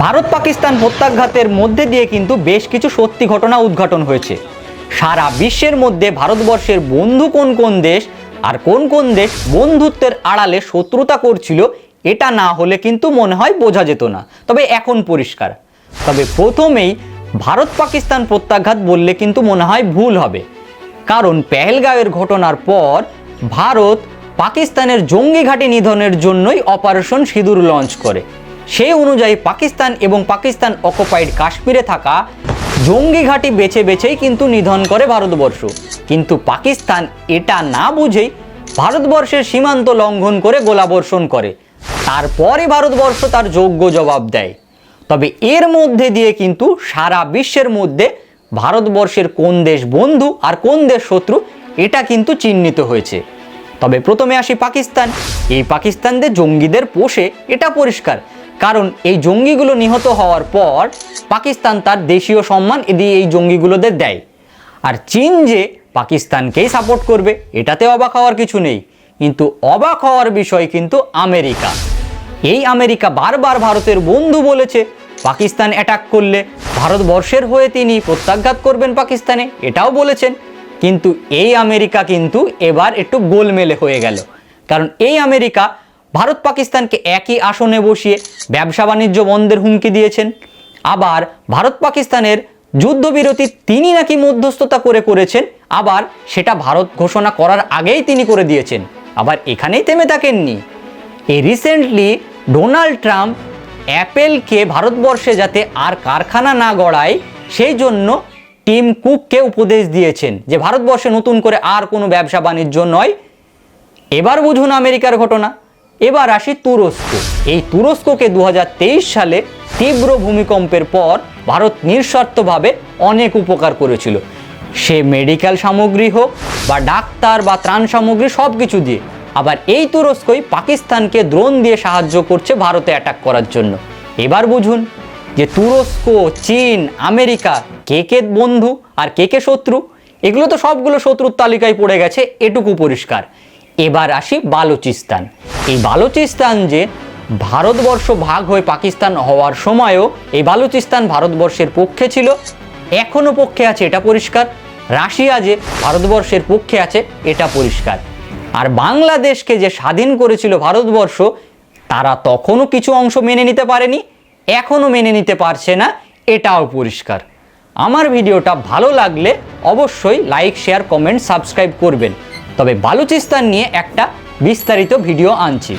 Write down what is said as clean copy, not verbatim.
ভারত পাকিস্তান প্রত্যাঘাতের মধ্যে দিয়ে কিন্তু বেশ কিছু সত্যি ঘটনা উদ্ঘাটন হয়েছে। সারা বিশ্বের মধ্যে ভারতবর্ষের বন্ধু কোন কোন দেশ আর কোন কোন দেশ বন্ধুত্বের আড়ালে শত্রুতা করছিল, এটা না হলে কিন্তু মনে হয় বোঝা যেত না। তবে এখন পরিষ্কার। তবে প্রথমেই ভারত পাকিস্তান প্রত্যাঘাত বললে কিন্তু মনে হয় ভুল হবে, কারণ পেহেলগাঁওয়ের ঘটনার পর ভারত পাকিস্তানের জঙ্গি ঘাঁটি নিধনের জন্যই অপারেশন সিঁদুর লঞ্চ করে। সেই অনুযায়ী পাকিস্তান এবং পাকিস্তান অকুপাইড কাশ্মীরে থাকা জঙ্গি ঘাঁটি বেছে বেছেই কিন্তু নিধন করে ভারতবর্ষ। কিন্তু পাকিস্তান এটা না বুঝেই ভারতবর্ষের সীমান্ত লঙ্ঘন করে গোলাবর্ষণ করে। তারপরে ভারতবর্ষ তার যোগ্য জবাব দেয়। তবে এর মধ্যে দিয়ে কিন্তু সারা বিশ্বের মধ্যে ভারতবর্ষের কোন দেশ বন্ধু আর কোন দেশ শত্রু এটা কিন্তু চিহ্নিত হয়েছে। তবে প্রথমে আসি পাকিস্তান। এই পাকিস্তানদের জঙ্গিদের পোষে এটা পরিষ্কার, কারণ এই জঙ্গিগুলো নিহত হওয়ার পর পাকিস্তান তার দেশীয় সম্মান এই জঙ্গিগুলোদের দেয়। আর চীন যে পাকিস্তানকেই সাপোর্ট করবে এটাতে অবাক হওয়ার কিছু নেই। কিন্তু অবাক হওয়ার বিষয় কিন্তু আমেরিকা। এই আমেরিকা বারবার ভারতের বন্ধু বলেছে পাকিস্তান অ্যাটাক করলে ভারতবর্ষের হয়ে তিনি প্রত্যাঘাত করবেন পাকিস্তানে, এটাও বলেছেন। কিন্তু এই আমেরিকা কিন্তু এবার একটু গোলমেলে হয়ে গেল, কারণ এই আমেরিকা ভারত পাকিস্তানকে একই আসনে বসিয়ে ব্যবসা বাণিজ্য বন্ধের হুমকি দিয়েছেন। আবার ভারত পাকিস্তানের যুদ্ধবিরতি তিনি নাকি মধ্যস্থতা করেছেন, আবার সেটা ভারত ঘোষণা করার আগেই তিনি করে দিয়েছেন। আবার এখানেই থেমে থাকেননি। এই রিসেন্টলি ডোনাল্ড ট্রাম্প অ্যাপেলকে ভারতবর্ষে যাতে আর কারখানা না গড়ায় সেই জন্য টিম কুককে উপদেশ দিয়েছেন যে ভারতবর্ষে নতুন করে আর কোনো ব্যবসা বাণিজ্য নয়। এবার বুঝুন আমেরিকার ঘটনা। এবার আসি তুরস্ক। এই তুরস্ককে 2023 সালে তীব্র ভূমিকম্পের পর ভারত নিঃস্বার্থভাবে অনেক উপকার করেছিল, সে মেডিকেল সামগ্রী হোক বা ডাক্তার বা ত্রাণ সামগ্রী সব কিছু দিয়ে। আবার এই তুরস্কই পাকিস্তানকে ড্রোন দিয়ে সাহায্য করছে ভারতে অ্যাটাক করার জন্য। এবার বুঝুন যে তুরস্ক, চীন, আমেরিকা কে কে বন্ধু আর কে কে শত্রু। এগুলো তো সবগুলো শত্রুর তালিকায় পড়ে গেছে, এটুকু পরিষ্কার। এবার আসি বালুচিস্তান। এই বালুচিস্তান যে ভারতবর্ষ ভাগ হয়ে পাকিস্তান হওয়ার সময়ও এই বালুচিস্তান ভারতবর্ষের পক্ষে ছিল, এখনও পক্ষে আছে, এটা পরিষ্কার। রাশিয়া যে ভারতবর্ষের পক্ষে আছে এটা পরিষ্কার। আর বাংলাদেশকে যে স্বাধীন করেছিল ভারতবর্ষ, তারা তখনও কিছু অংশ মেনে নিতে পারেনি, এখনও মেনে নিতে পারছে না, এটাও পরিষ্কার। আমার ভিডিওটা ভালো লাগলে অবশ্যই লাইক, শেয়ার, কমেন্ট, সাবস্ক্রাইব করবেন। তবে বালুচিস্তান নিয়ে একটা বিস্তারিত ভিডিও আনছি।